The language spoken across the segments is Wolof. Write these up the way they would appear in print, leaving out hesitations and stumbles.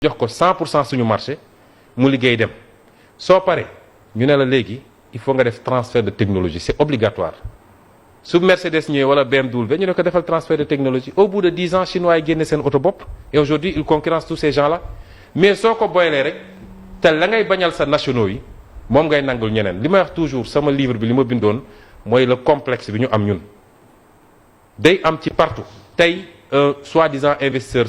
jox ko 100% suñu marché mu liggéey dem soo paree ñu ne la léegi il faut nga def transfert de technologie c'est obligatoire su Mercedes ñëwee wala BMW ñu ne ko defal transfert de technologie au bout de 10 ans chinois yi génne seen oto bopp et aujourd'hui ils concurrencent tous ces gens-là mais soo ko boylee rek te la ngay bañal sa nationaux yi moom ngay nangul ñeneen li may wax toujours sama livre bi li ma bindoon mooy le complexe bi ñu am ñun day am ci partout tey soi-disant investisseur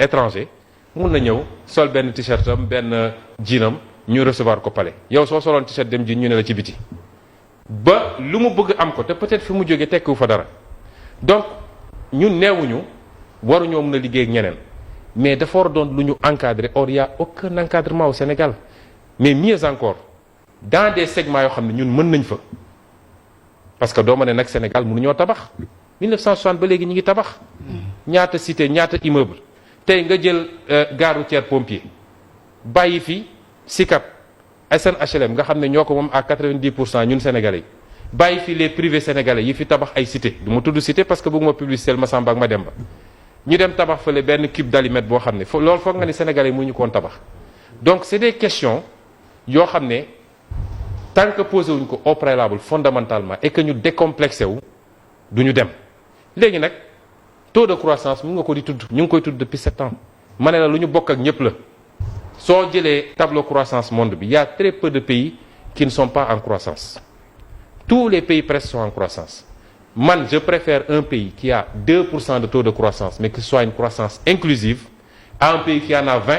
étranger mun na ñëw sol benn t-shirt am benn jeanam ñu recevoir ko palais yow soo soloon t-shirt dem jean ñu ne la ci biti ba lu mu bëgg am ko te peut-être fi mu jógee tekkiwu fa dara donc ñun neewuñu waruñoo mën a liggéey ak ñeneen mais dafa war a doon lu ñu encadré or y a aucun encadrement au Sénégal mais mieux encore dans des segments yoo xam ne ñun mën nañ fa parce que doo ma ne nag Sénégal mënuñoo tabax 1960 ba léegi ñu ngi tabax ñaata cité ñaata immeuble tey nga jël gare routière Pompier bàyyi fi SICAP SNHLM nga xam ne ñoo ko moom à 90% ñun sénégalais yi bàyyi fi les privés sénégalais yi fi tabax ay cité du ma tudd cité parce que bëgguma publicité Massamba ak Mademba ñu dem tabax fële benn cube d'alimètre boo xam ne loolu foog nga ni sénégalais yi mënuñu koon tabax donc c'est des questions yoo xam ne tant que posé wuñ ko au préalable fondamentalement et que ñu décomplexé wu du ñu dem léegi nag taux de croissance mu nga ko di tudd ñu ngi koy tudd depuis 7 ans ma ne la lu ñu bokk ak ñëpp la soo jëlee tableau croissance monde bi y a très peu de pays qui ne sont pas en croissance tous les pays presque sont en croissance man je préfère un pays qui a 2% de taux de croissance mais que ce soit une croissance inclusive à un pays qui en a 20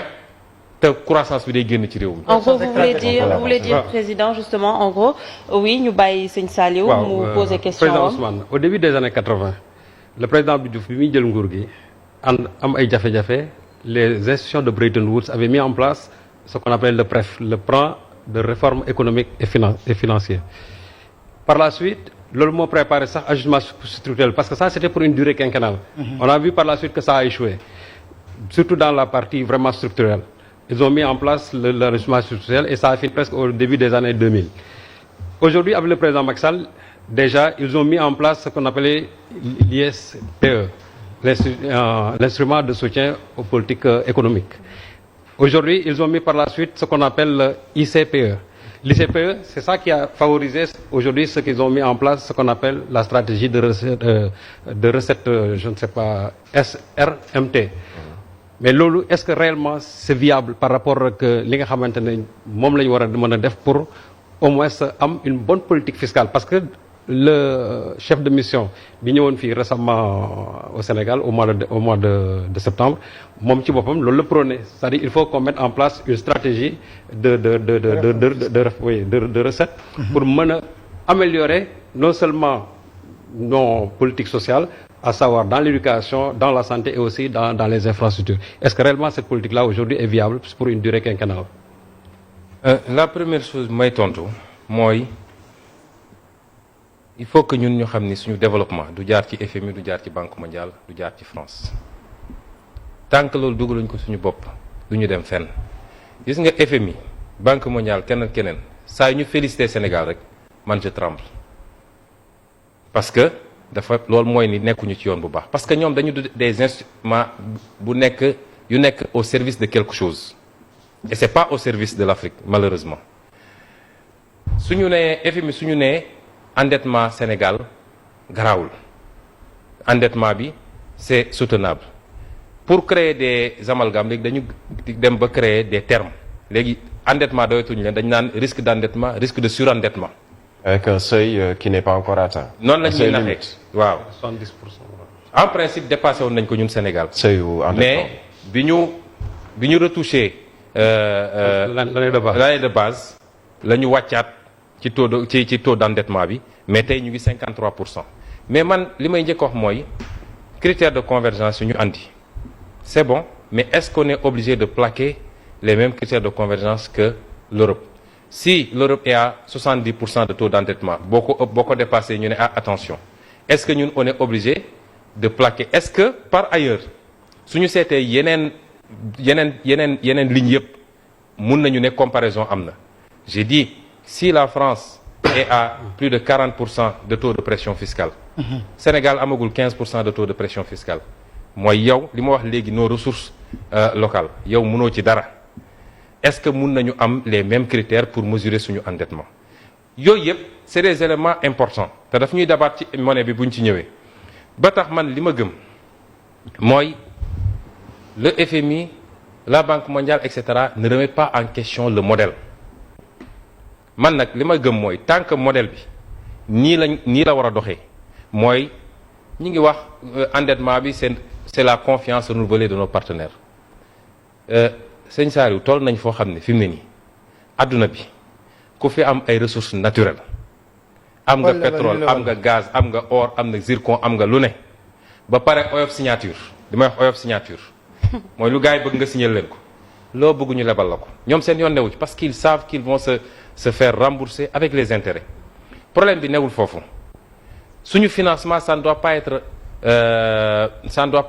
te croissance bi day génn ci réew mi. En gros vous voulez dire président justement en gros oui ñu bàyyi sëñ Saliou mu poser question président Ousmane au début des années 80 le président Abdou Diouf bi muy jël nguur gi am ay jafe-jafe les institutions de Bretton Woods avaient mis en place ce qu'on appelle le PREF le plan de réforme économique et financier par la suite loolu moo préparé sax ajustement structurel parce que ça c'était pour une durée quinquennale on a vu par la suite que ça a échoué surtout dans la partie vraiment structurelle ils ont mis en place l'ajustement structurel et ça a fini presque au début des années 2000 aujourd'hui avec le président Macky Sall déjà ils ont mis en place ce qu'on appelait l'ISPE l'instrument de soutien aux politiques économiques aujourd'hui ils ont mis par la suite ce qu'on appelle le ICPE l'ICPE c'est ça qui a favorisé aujourd'hui ce qu'ils ont mis en place ce qu'on appelle la stratégie de recette je ne sais pas SRMT mais loolu est-ce que réellement c'est viable par rapport ak li nga xamante ne moom la ñu war a mën a def pour au moins am une bonne politique fiscale parce que le chef de mission bi ñëwoon fii récemment au Sénégal au mois de septembre moom ci boppam loolu la prôné c'est-à-dire il faut qu'on mette en place une stratégie de recette pour mën a améliorer non seulement nos politiques sociales à savoir dans l'éducation, dans la santé et aussi dans les infrastructures. Est-ce que réellement cette politique-là aujourd'hui est viable pour une durée quinquennale? La première chose may tontu mooy il faut que ñun ñu xam ni suñu développement du jaar ci FMI du jaar ci Banque mondiale du jaar ci France tant que loolu dugaluñ ko suñu bopp du ñu dem fenn gis nga FMI Banque mondiale keneen saa yu ñu félicité Sénégal rek man je tremble parce que dafa loolu mooy ni nekkuñu ci yoon bu baax parce que ñoom dañu des instruments yu nekk au service de quelque chose et c'est pas au service de l'Afrique malheureusement suñu nee FMI suñu nee endettement Sénégal garaawul endettement bi c'est soutenable pour créer des amalgames léegi dañu dem ba créer des termes léegi endettement doyatuñu leen dañu naan risque d'endettement risque de surendettement avec un seuil qui n'est pas encore atteint. noonu la ñuy naxee waaw 70%. en principe dépassé woon nañ ko ñun Sénégal. seuil mais bi ñu retouché. l'année de base la ñu wàccaat ci taux d'endettement bi mais tey ñu ngi 53%. mais man li may njëkk wax mooy critères de convergence yu ñu andi c'est bon mais est-ce qu'on est obligé de plaquer les mêmes critères de convergence que l'Europe? Si l'Europe est à 70% de taux d'endettement boo ko dépassé ñu ne attention est-ce que ñun on est obligé de plaquer est-ce que par ailleurs suñu seetee yeneen lignes yëpp mun nañu ne comparaison am na j'ai dit si la France est à plus de 40% de taux de pression fiscale Sénégal amagul 15% de taux de pression fiscale mooy yow li ma wax léegi nos ressources locales yow mënoo ci dara est-ce que mun nañu am les mêmes critères pour mesurer suñu endettement yooyu yëpp c'est des éléments importants te daf ñuy dabaat ci monnaie bi buñ ci ñëwee ba tax man li ma gëm mooy le FMI la Banque mondiale etc. ne remet pas en question le modèle man nag li ma gëm mooy tant que modèle bi nii la war a doxee mooy ñi ngi wax endettement bi c'est la confiance renouvelée de nos partenaires sëñ Saliou toll nañ foo xam ne fi mu ne nii adduna bi ku fi am ay ressources naturelles am nga pétrole am nga gaz am nga or am nga zircon am nga lu ne ba pare oyof signature li may wax oyof signature mooy lu gars yi bëgg nga signer leen ko loo bëgg ñu lebal la ko ñoom seen yoon newu ci parce qu'ils savent qu'ils vont se faire rembourser avec les intérêts problème bi newul foofu suñu financement ça ne doit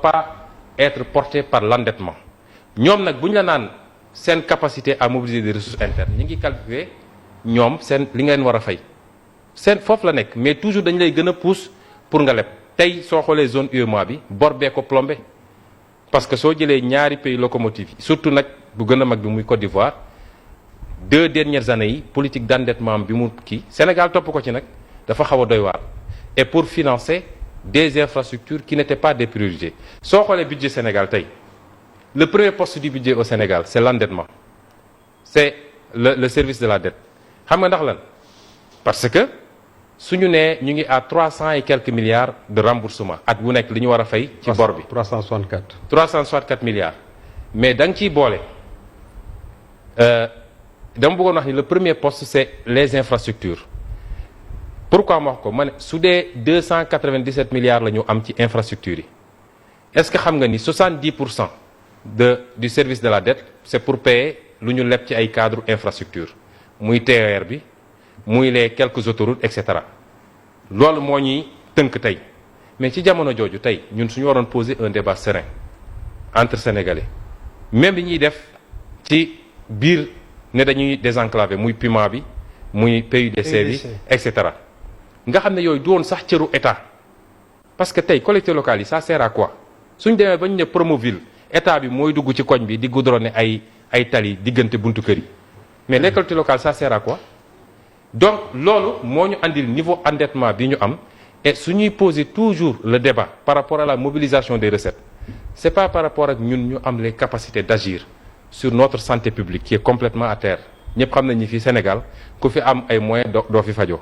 pas être porté par l'endettement ñoom nag bu ñu la naan seen capacité à mobiliser des ressources internes ñi ngi calculer ñoom seen li ngeen war a fay seen foofu la nekk mais toujours dañu lay gën a pousse pour nga leb tey soo xoolee zone UEMOA bi bor bee ko plombé parce que soo jëlee ñaari pays locomotives yi surtout nag bu gën a mag bi muy Côte d'Ivoire 2 dernières années yi politique d'endettement bi mu kii Sénégal topp ko ci nag dafa xaw a doy waar et pour financer des infrastructures qui n'étaient pas des priorités soo xoolee budget Sénégal tey le premier poste du budget au Sénégal c'est l'endettement c'est le service de la dette xam nga ndax lan parce que suñu nee ñu ngi à 300 et quelques milliards de remboursement at bu nekk li ñu war a fay ci bor bi 364 milliards mais da nga ciy boole dama bëggoon wax ni le premier poste c'est les infrastructures pourquoi ma wax ko ma ne su dee 297 milliards la ñu am ci infrastructures yi est-ce que xam nga ni 70% du service de la dette c'est pour payer lu ñu leb ci ay cadre infrastructure muy TER bi muy les quelques autoroutes et cetera loolu moo ñuy tënk tey mais ci jamono jooju tey ñun suñu waroon poser un débat serein entre sénégalais même li ñuy def ci biir ne dañuy désenclaver muy PUMA bi muy PUDC bi et cetera nga xam ne yooyu du woon sax cëru état parce que tey collectivités locales yi ça sert à quoi suñ demee ba ñu ne Promoville état bi mooy dugg ci koñ bi di goudronner ay tali diggante buntu kër yi mais les collectivités locales ça sert à quoi donc loolu moo ñu andil niveau endettement bi ñu am et suñuy poser toujours le débat par rapport à la mobilisation des recettes c'est pas par rapport ak ñun ñu am les capacités d'agir sur notre santé publique qui est complètement à terre ñëpp xam nañ ni fii Sénégal ku fi am ay moyens doo fi fajoo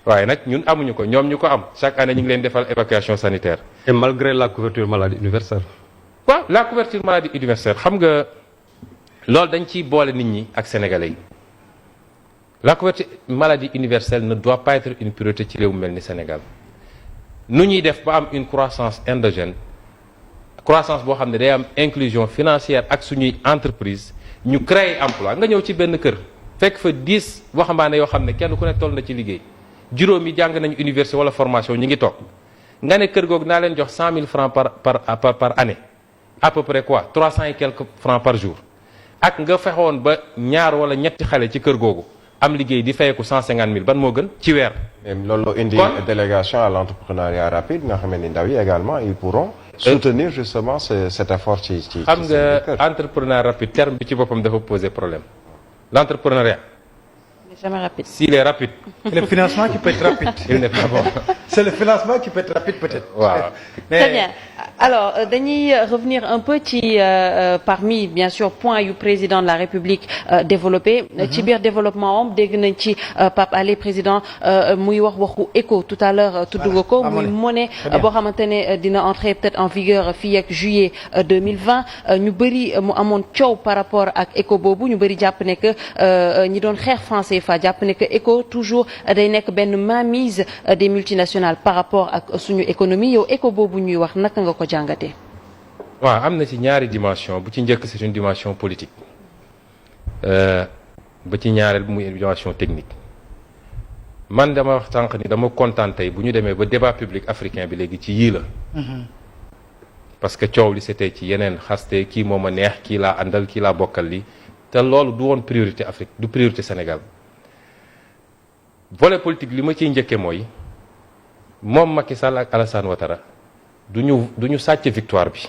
waaye nag ñun amuñu ko ñoom ñu ko am chaque année ñu ngi leen defal évacuation sanitaire. et malgré la couverture maladie universelle. waaw la couverture maladie universelle xam nga loolu dañ ciy boole nit ñi ak sénégalais yi la couverture maladie universelle ne doit pas être une priorité ci réew mu mel ni Sénégal nu ñuy def ba am une croissance endogène croissance boo xam ne day am inclusion financière ak suñuy entreprise ñu créer emploi nga ñëw ci benn kër fekk fa 10 waxambaane yoo xam ne kenn ku ne toll na ci liggéey juróom yi jàng nañu université wala formation ñi ngi toog nga ne kër googu naa leen jox 100 000 francs par année à peu près quoi 300 et quelques francs par jour ak nga fexoon ba ñaar wala ñetti xale ci kër googu am liggéey di fayeku 150 000 ban moo gën ci weer. loolu indi délégation à l'entrepreneuriat rapide nga xam ne ndaw yi également ils pourront soutenir justement cet effort ci xam nga entrepreneuriat rapide terme bi ci boppam dafa poser problème l'entrepreneuriat jamais rapide. S'il est rapide. Le financement qui peut être rapide. Il n'est pas bon. C'est le financement qui peut être rapide peut-être. Waaw. Mais... Très bien. Alors dañuy revenir un peu ci parmi bien sûr points yu président de la République développé. ci biir développement am dégg nañ ci Pape Alé président muy waxu éco tout à l'heure tudd nga ko muy monnaie boo xamante ne dina entrer peut-être en vigueur fii ak juillet 2020 ñu bëri mu amoon coow par rapport ak éco boobu ñu bëri jàpp ne que ñi doon xeex français fa jàpp ne que éco toujours day nekk benn mainmise des multinationales par rapport ak suñu économie yow éco boobu ñuy wax naka nga ko jàngatee. waaw am na ci ñaari dimension bu ci njëkk c'est une dimension politique ba ci ñaareel bu muy une dimension technique man dama wax sànq ni dama kontaan tey bu ñu demee ba débat public africain bi léegi ci yii la. parce que coow li c'était ci yeneen xaste kii moom a neex kii laa àndal kii laa bokkal li te loolu du woon priorité Afrique du priorité Sénégal volet politique li ma ciy njëkkee mooy moom Macky Sall ak Alassane Ouattara du ñu sàcc victoire bi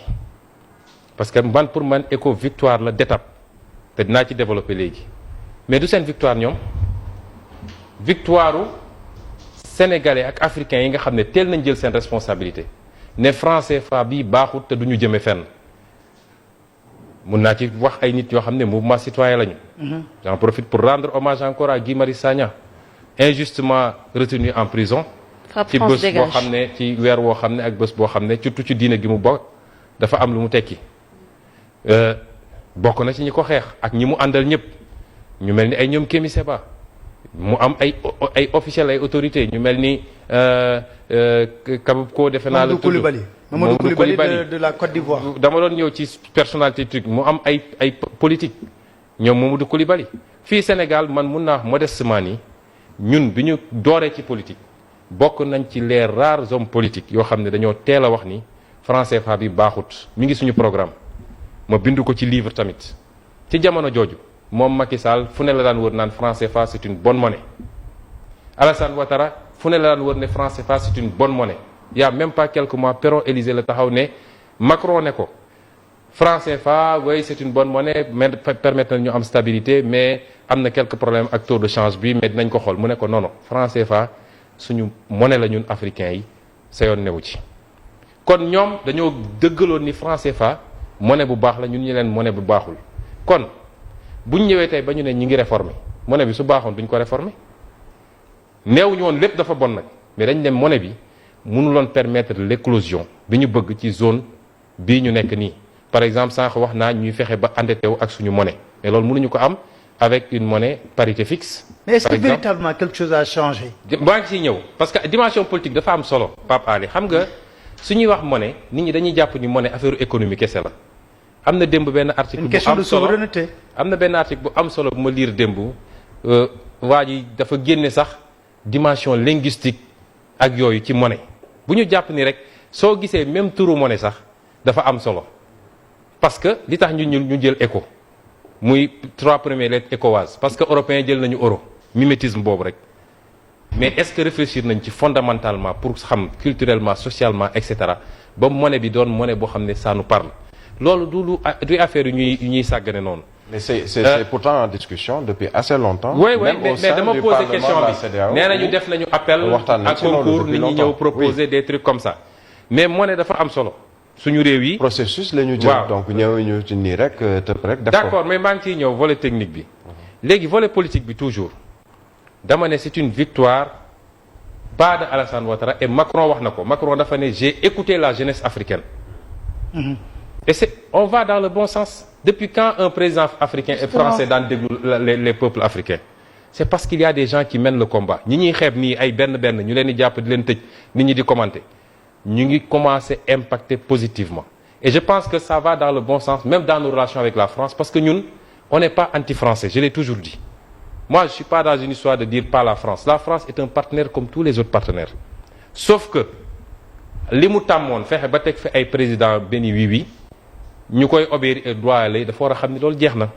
parce que man pour man ECO victoire la d'étape te dinaa ci développer léegi mais du seen victoire ñoom victoire u sénégalais ak africains yi nga xam ne teel nañ jël seen responsabilité ne franc CFA bi baaxut te du ñu jëme fenn mun naa ci wax ay nit yoo xam ne mouvement citoyen lañu. J'en profite pour rendre hommage encore à Guy Marius Sagna injustement retenu en prison. ci bés boo xam ne ci weer woo xam ne ak bés boo xam ne surtout ci diine gi mu bokk dafa am lu mu tekki bokk na ci ñi ko xeex ak ñi mu àndal ñëpp ñu mel ni ay ñoom Kémi Séba mu am ay officiels ay autorités ñu mel ni Kabab ko defe naa la tudd Mamadou Coulibaly de la Côte d'Ivoire. dama doon ñëw ci personnalité truc mu am ay politique ñoom Mamadou Coulibaly fii Sénégal man mun naa modestement ni ñun bi ñu dooree ci politique bokk nañ ci les rares hommes politiques yoo xam ne dañoo teel a wax ni franc CFA bi baaxut mi ngi suñu programme ma bind ko ci livre tamit ci jamono jooju moom Macky Sall fu ne la daan wër naan franc CFA c'est une bonne monnaie Alassane Ouattara fu ne la daan wër ne franc CFA c'est une bonne monnaie il y a même pas quelques mois Perron-Élysée la taxaw ne Macron ne ko franc CFA oui c'est une bonne monnaie mais permettre na ñu am stabilité mais am na quelques problèmes ak taux de change bi mais dinañ ko xool mu ne ko non non franc CFA suñu monnaie la ñun africains yi sa yoon newu ci kon ñoom dañoo dëggaloon ni franc CFA monnaie bu baax la ñun ñu leen monnaie bu baaxul kon buñ ñëwee tey ba ñu ne ñi ngi réformer monnaie bi su baaxoon duñ ko réformer neewuñu woon lépp dafa bon nag mais dañ ne monnaie bi mënuloon permettre l'éclosion bi ñu bëgg ci zone bii ñu nekk nii par exemple sànq wax naa ñuy fexe ba endetté wu ak suñu monnaie mais loolu mënuñu ko am avec une monnaie parité fixe. Mais est-ce que véritablement quelque chose a changé? maa ngi ciy ñëw parce que dimension politique dafa am solo Pape Ali xam nga su ñuy wax monnaie nit ñi dañuy jàpp ni monnaie affaire économique kese la. am na démb benn article une question de souveraineté. am na benn article bu am solo bu ma lire démb waa ji dafa génne sax dimension linguistique ak yooyu ci monnaie bu ñu jàpp ni rek soo gisee même turu monnaie sax dafa am solo parce que li tax ñu jël éco muy 3 premières lettres ECOWAS parce que européen jël nañu euro mimétisme boobu rek mais est-ce que réfléchir nañ ci fondamentalement pour xam culturellement socialement et cetera ba monnaie bi doon monnaie boo xam ne ça nous parle loolu du affaire yu ñuy sàggane noonu. mais c'est pourtant en discussion depuis assez longtemps. oui mais dama posé question bi nee nañu def nañu appel à concours nit ñi ñëw proposer des trucs comme ça mais monnaie dafa am solo. suñu réew yi processus la ñu jël donc ñëwuñu ci nii rek tëb rek. d'accord mais maa ngi ciy ñëw volet technique bi. léegi volet politique bi toujours dama ne c'est une victoire pas de Alassane Ouattara et Macron wax na ko Macron dafa ne j'ai écouté la jeunesse africaine. et on va dans le bon sens. depuis quand un président africain et français daan déglu les peuples africains. c'est parce qu'il y a des gens qui mènent le combat ñi ñuy xeeb nii ay benn ñu leen di jàpp di leen tëj nit ñi di commenter. ñu ngi commencer impacter positivement et je pense que ça va dans le bon sens même dans nos relations avec la France parce que ñun on n'est pas anti-français je l'ai toujours dit moi je suis pas dans une histoire de dire pas la France est un partenaire comme tous les autres partenaires sauf que li mu tàmmoon fexe ba teg fi ay président benn oui ñu koy obéir et droit dafa war a xam ni loolu jeex na